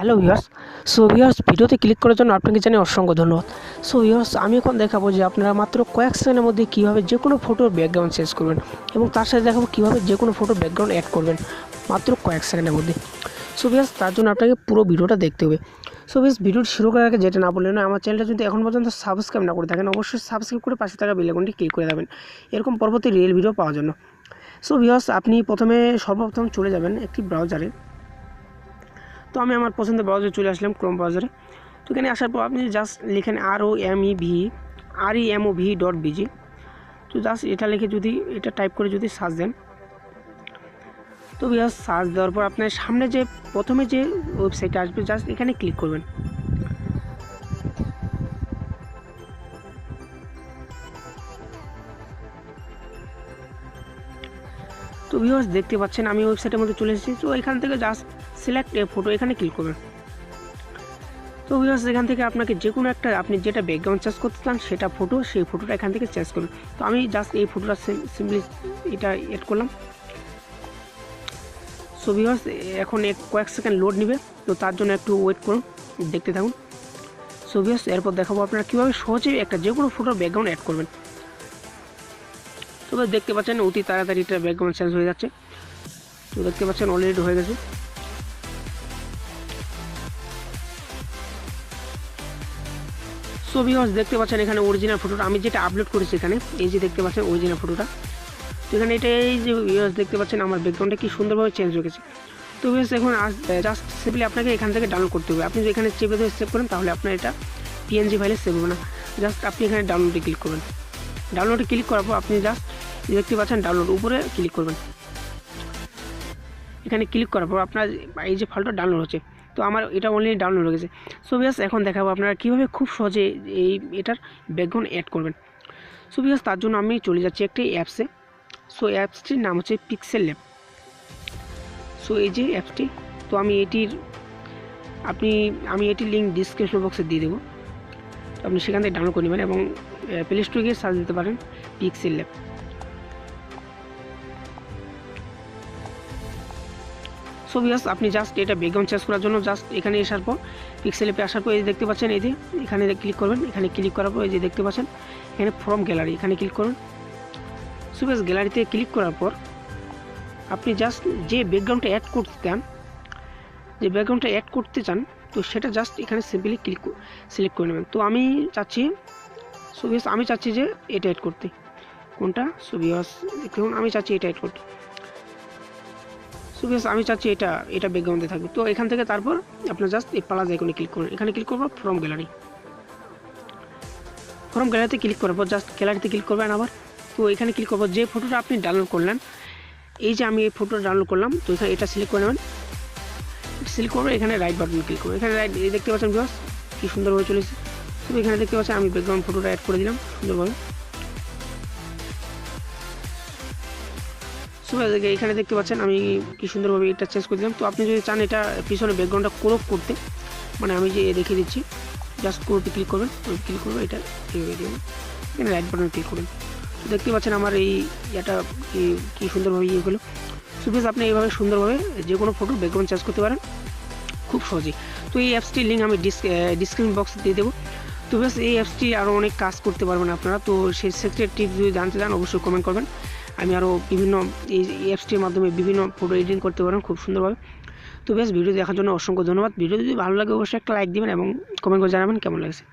Hello viewers. ভিডিওতে click করার জন্য আপনাকে জানাই অসংখ্য ধন্যবাদ। ভিউয়ার্স, আমি এখন দেখাবো যে আপনারা মাত্র কয়েক সেকেন্ডের মধ্যে কীভাবে যে কোনো ফটোর ব্যাকগ্রাউন্ড চেঞ্জ করবেন এবং তার সাথে দেখাবো কীভাবে যে কোনো ফটোর ব্যাকগ্রাউন্ড অ্যাড করবেন মাত্র কয়েক সেকেন্ডের মধ্যে। ভিউয়ার্স, তার জন্য আপনাকে পুরো ভিডিওটা দেখতে হবে। ভিউয়ার্স, ভিডিওটি শুরু করার আগে যেটা না বললেন, আমার চ্যানেলটা যদি এখন পর্যন্ত সাবস্ক্রাইব না করে থাকেন, অবশ্যই সাবস্ক্রাইব করে পাশে থাকা বেল আইকনটি ক্লিক করে দেবেন এরকম পরবর্তী রিয়েল ভিডিও পাওয়ার জন্য। ভিউয়ার্স, আপনি সর্বপ্রথম চলে যাবেন একটি ব্রাউজারে। তো আমি আমার পছন্দের ব্রাউজারে চলে আসলাম, ক্রোম ব্রাউজারে। তো এখানে আসার পর আপনি জাস্ট লিখেন ROMEV.bg। তো জাস্ট এটা লিখে যদি এটা টাইপ করে যদি সার্চ দেন, তো ভিউয়ার্স সার্চ দেওয়ার পর আপনার সামনে যে প্রথমে যে ওয়েবসাইটটা আসবে জাস্ট এখানে ক্লিক করবেন। তো ভিউয়ার্স, দেখতে পাচ্ছেন আমি ওয়েবসাইটের মধ্যে চলে এসেছি। তো এখান থেকে জাস্ট সিলেক্ট এ ফটো এখানে ক্লিক করবেন। তো ভিউয়ার্স, এখান থেকে আপনাকে যে কোনো একটা আপনি যেটা ব্যাকগ্রাউন্ড চেঞ্জ করতে চান সেই ফটোটা এখান থেকে চেঞ্জ করবেন। তো আমি জাস্ট এই ফটোটা সিম্পলি এটা এড করলাম। ভিউয়ার্স, এখন কয়েক সেকেন্ড লোড নেবে, তো তার জন্য একটু ওয়েট করুন, দেখতে থাকুন। ভিউয়ার্স, এরপর দেখাবো আপনারা কীভাবে সহজেই একটা যে কোনো ফটোর ব্যাকগ্রাউন্ড অ্যাড করবেন। তো দেখতে পাচ্ছেন অতি তাড়াতাড়ি এটা ব্যাকগ্রাউন্ড চেঞ্জ হয়ে যাচ্ছে। তো দেখতে পাচ্ছেন অলরেডি হয়ে গেছে। ভিউয়ার্স, দেখতে পাচ্ছেন এখানে অরিজিনাল ফটোটা আমি যেটা আপলোড করেছি এখানে, এই যে দেখতে পাচ্ছেন অরিজিনাল ফটোটা। তো এখানে এটা এই যে ভিউয়ার্স দেখতে পাচ্ছেন আমার ব্যাকগ্রাউন্ডটা কি সুন্দরভাবে চেঞ্জ হয়ে গেছে। তো ভিউয়ার্স, এখন জাস্ট সিম্পলি আপনাকে এখান থেকে ডাউনলোড করতে হবে। আপনি যদি এখানে চেপে ধরে সেভ করেন তাহলে আপনার এটা PNG ফাইলে সেভ হবে না। জাস্ট আপনি এখানে ডাউনলোডে ক্লিক করবেন। ডাউনলোডে ক্লিক করার পর আপনি জাস্ট দেখতে পাচ্ছেন ডাউনলোড উপরে ক্লিক করবেন। এখানে ক্লিক করার পর আপনার এই যে ফাইলটা ডাউনলোড হচ্ছে। তো আমার এটা অলরেডি ডাউনলোড হয়ে গেছে। ভিউয়ার্স, এখন দেখাবো আপনারা কীভাবে খুব সহজে এটার ব্যাকগ্রাউন্ড অ্যাড করবেন। ভিউয়ার্স, তার জন্য আমি চলে যাচ্ছি একটি অ্যাপসে। অ্যাপসটির নাম হচ্ছে পিক্সেল ল্যাব। এই যে অ্যাপসটি, তো আমি এটির লিঙ্ক ডিসক্রিপশন বক্সে দিয়ে দেবো। তো আপনি সেখান থেকে ডাউনলোড করে নেবেন এবং প্লে স্টোরে গিয়ে সার্চ দিতে পারেন পিক্সেল ল্যাব। ভিউয়ার্স, আপনি জাস্ট এটা ব্যাকগ্রাউন্ড চেঞ্জ করার জন্য জাস্ট এখানে আসার পর পিক্সেল অ্যাপে আসার পর এই দেখতে পাচ্ছেন এই যে এখানে ক্লিক করবেন। এখানে ক্লিক করার পর এই যে দেখতে পাচ্ছেন এখানে ফ্রম গ্যালারি, এখানে ক্লিক করুন। ভিউয়ার্স, গ্যালারিতে ক্লিক করার পর আপনি জাস্ট যে ব্যাকগ্রাউন্ডটা অ্যাড করতে চান তো সেটা জাস্ট এখানে সিম্পলি সিলেক্ট করে নেবেন। তো আমি চাচ্ছি যে এটা অ্যাড করতে। কোনটা? ভিউয়ার্স, দেখুন আমি চাচ্ছি এটা অ্যাড করতে। ভিউয়ার্স, আমি চাচ্ছি এটা ব্যাকগ্রাউন্ডে থাকবে। তো এখান থেকে তারপর আপনার জাস্ট এই প্লাস আইকনে ক্লিক করুন। এখানে ক্লিক করবো ফ্রম গ্যালারিতে ক্লিক করার পর জাস্ট গ্যালারিতে ক্লিক করবেন আবার। তো এখানে ক্লিক করবো যে ফটোটা আপনি ডাউনলোড করলেন, এই যে আমি এই ফটোটা ডাউনলোড করলাম, তো এখানে এটা সিলেক্ট করে নেবেন। সিলেক্ট করবো, এখানে রাইট বাটন ক্লিক করবো। এখানে রাইট দেখতে পাচ্ছেন ভিউয়ার্স কি সুন্দরভাবে চলেছে। তো এখানে দেখতে পাচ্ছেন আমি ব্যাকগ্রাউন্ড ফটোটা অ্যাড করে দিলাম সুন্দরভাবে। এখানে দেখতে পাচ্ছেন আমি কি সুন্দরভাবে এটা চেঞ্জ করে দিলাম। তো আপনি যদি চান এটা পিছনে ব্যাকগ্রাউন্ডটা ক্রপ করতে, মানে আমি যে দেখিয়ে দিচ্ছি, জাস্ট ক্রপে ক্লিক করবেন। ক্লিক করবো, এটা এখানে রাইট বাটন ক্লিক করবেন। তো দেখতে পাচ্ছেন আমার এই এটা কি সুন্দরভাবে হলো। ভিউয়ার্স, আপনি এইভাবে সুন্দরভাবে যে কোনো ফটো ব্যাকগ্রাউন্ড চেঞ্জ করতে পারেন খুব সহজেই। তো এই অ্যাপসটির লিঙ্ক আমি ডিসক্রিপশন বক্সে দিয়ে দেবো। তো ভিউয়ার্স, এই অ্যাপসটি আরও অনেক কাজ করতে পারবেন আপনারা। তো সেই সেক্টরের টিপস যদি জানতে চান অবশ্যই কমেন্ট করবেন। আমি আরও বিভিন্ন এই অ্যাপসটির মাধ্যমে বিভিন্ন ফটো এডিটিং করতে পারেন খুব সুন্দরভাবে। তো ভিউয়ার্স, ভিডিও দেখার জন্য অসংখ্য ধন্যবাদ। ভিডিও যদি ভালো লাগে অবশ্যই একটা লাইক দিবেন এবং কমেন্ট করে জানাবেন কেমন লাগছে।